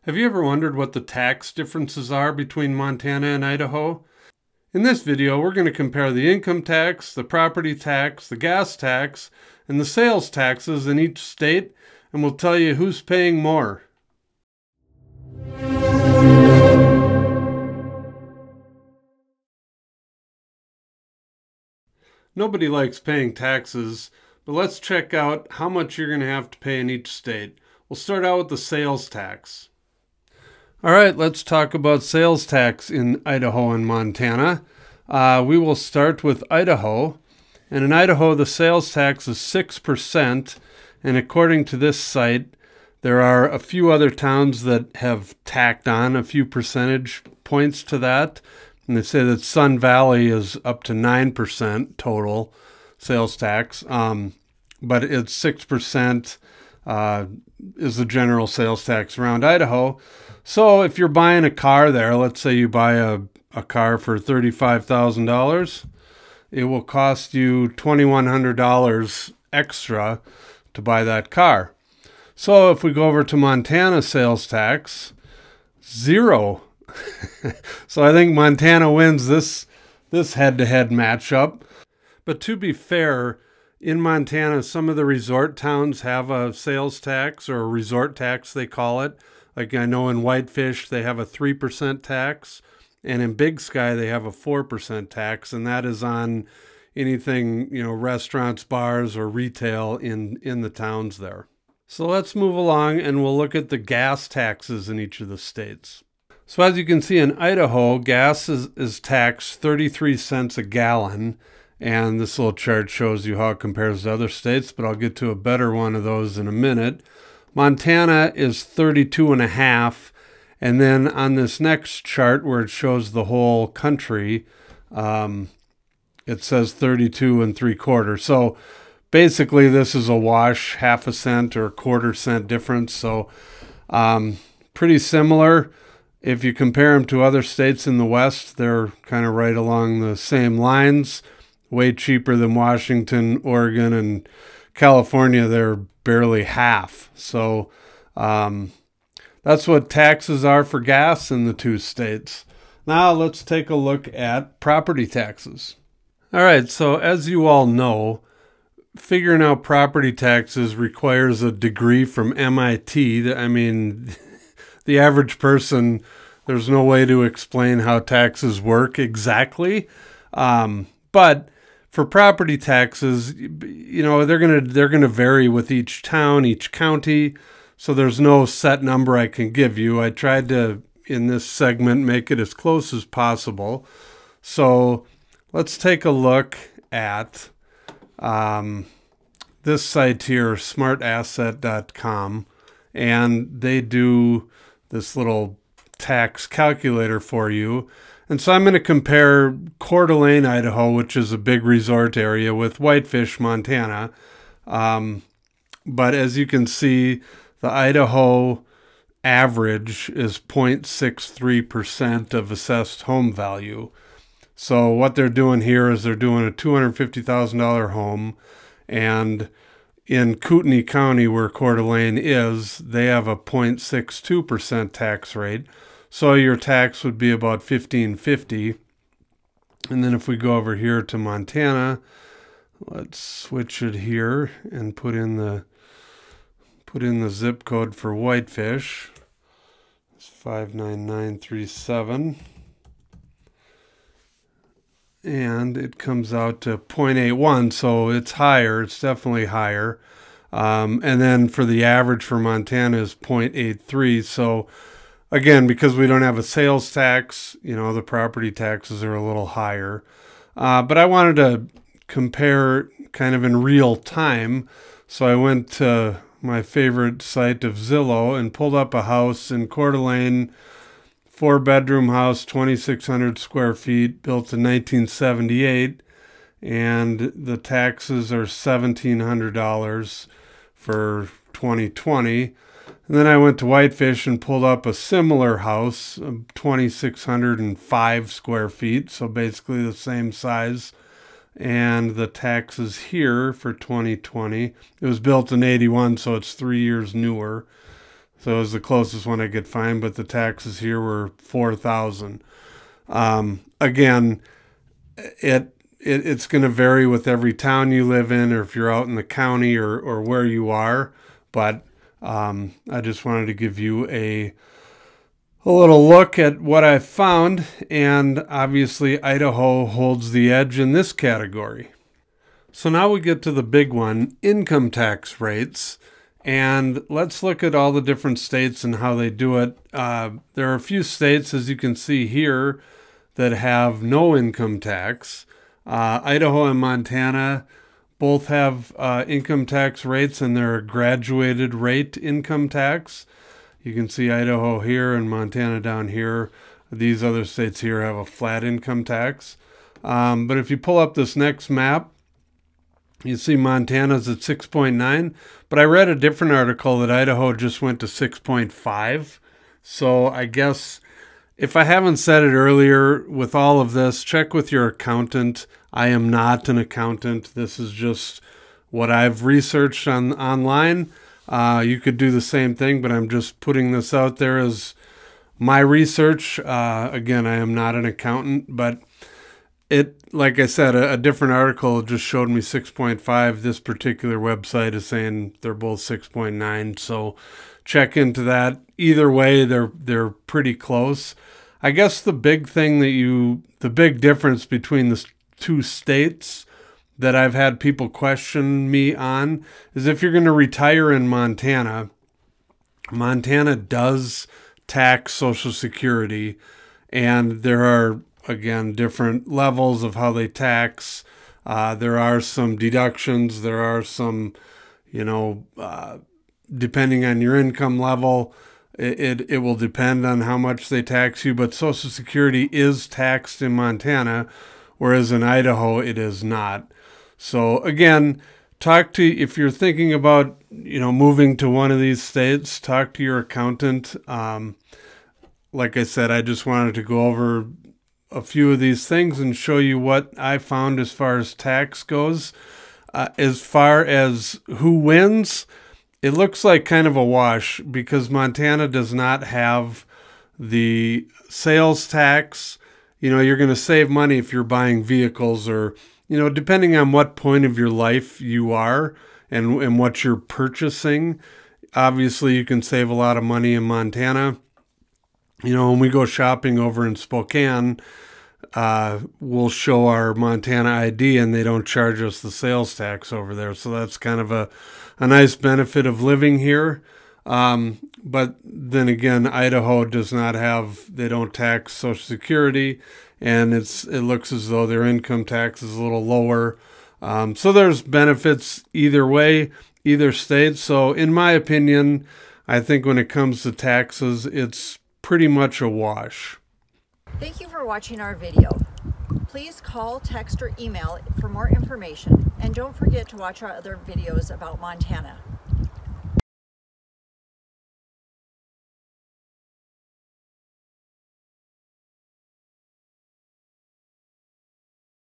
Have you ever wondered what the tax differences are between Montana and Idaho? In this video, we're going to compare the income tax, the property tax, the gas tax, and the sales taxes in each state, and we'll tell you who's paying more. Nobody likes paying taxes, but let's check out how much you're going to have to pay in each state. We'll start out with the sales tax. All right, let's talk about sales tax in Idaho and Montana. We will start with Idaho. And in Idaho, the sales tax is 6%. And according to this site, there are a few other towns that have tacked on a few percentage points to that. And they say that Sun Valley is up to 9% total sales tax. But it's 6% is the general sales tax around Idaho. So if you're buying a car there, let's say you buy a car for $35,000, it will cost you $2,100 extra to buy that car. So if we go over to Montana sales tax, 0. So I think Montana wins this head-to-head matchup. But to be fair, in Montana, some of the resort towns have a sales tax, or a resort tax they call it. Like I know in Whitefish, they have a 3% tax, and in Big Sky, they have a 4% tax, and that is on anything, restaurants, bars, or retail in the towns there. So let's move along, and we'll look at the gas taxes in each of the states. So as you can see in Idaho, gas is taxed 33 cents a gallon, and this little chart shows you how it compares to other states, but I'll get to a better one of those in a minute. Montana is 32.5, and then on this next chart where it shows the whole country, it says 32.75. So basically this is a wash, half a cent or a quarter cent difference. So pretty similar. If you compare them to other states in the West, they're kind of right along the same lines. Way cheaper than Washington, Oregon, and California. They're barely half. So that's what taxes are for gas in the two states. Now let's take a look at property taxes. All right, so as you all know, figuring out property taxes requires a degree from MIT. I mean, the average person, there's no way to explain how taxes work exactly. But for property taxes, they're gonna vary with each town, each county. So there's no set number I can give you. I tried to, in this segment, make it as close as possible. So let's take a look at this site here, smartasset.com, and they do this little tax calculator for you. And so I'm going to compare Coeur d'Alene, Idaho, which is a big resort area, with Whitefish, Montana. But as you can see, the Idaho average is 0.63% of assessed home value. So what they're doing here is they're doing a $250,000 home. And in Kootenai County, where Coeur d'Alene is, they have a 0.62% tax rate. So your tax would be about $1,550. And then if we go over here to Montana, let's switch it here and put in the zip code for Whitefish. It's 59937. And it comes out to 0.81, so it's higher. It's definitely higher. And then for the average for Montana is 0.83. So again, because we don't have a sales tax, the property taxes are a little higher. But I wanted to compare kind of in real time. So I went to my favorite site of Zillow and pulled up a house in Coeur d'Alene, 4-bedroom house, 2,600 square feet, built in 1978. And the taxes are $1,700 for 2020. And then I went to Whitefish and pulled up a similar house, 2,605 square feet, so basically the same size. And the taxes here for 2020, it was built in 81, so it's 3 years newer. So it was the closest one I could find, but the taxes here were $4,000. Again, it's going to vary with every town you live in, or if you're out in the county, or where you are. But I just wanted to give you a little look at what I found, and obviously Idaho holds the edge in this category. So now we get to the big one, income tax rates. And let's look at all the different states and how they do it. There are a few states, as you can see here, that have no income tax. Idaho and Montana both have income tax rates, and they're a graduated rate income tax. You can see Idaho here and Montana down here. These other states here have a flat income tax. But if you pull up this next map, you see Montana's at 6.9, but I read a different article that Idaho just went to 6.5. So I guess if I haven't said it earlier, with all of this, check with your accountant. I am not an accountant. This is just what I've researched online. You could do the same thing, but I'm just putting this out there as my research. Again, I am not an accountant, but like I said, a different article just showed me 6.5. This particular website is saying they're both 6.9. So check into that. Either way, they're pretty close. I guess the big difference between the two states that I've had people question me on is if you're going to retire in Montana, Montana does tax Social Security, and there are, again, different levels of how they tax. There are some deductions. There are some, depending on your income level, it will depend on how much they tax you. But Social Security is taxed in Montana, whereas in Idaho it is not. So again, if you're thinking about, moving to one of these states, talk to your accountant. Like I said, I just wanted to go over a few of these things and show you what I found as far as tax goes. As far as who wins, it looks like kind of a wash because Montana does not have the sales tax. You're going to save money if you're buying vehicles, or, depending on what point of your life you are and what you're purchasing. Obviously, you can save a lot of money in Montana. When we go shopping over in Spokane, we'll show our Montana ID and they don't charge us the sales tax over there. So that's kind of a nice benefit of living here. But then again, Idaho does not they don't tax Social Security, and it looks as though their income tax is a little lower. So there's benefits either way, either state. So in my opinion, I think when it comes to taxes, it's pretty much a wash. Thank you for watching our video. Please call, text, or email for more information. And don't forget to watch our other videos about Montana.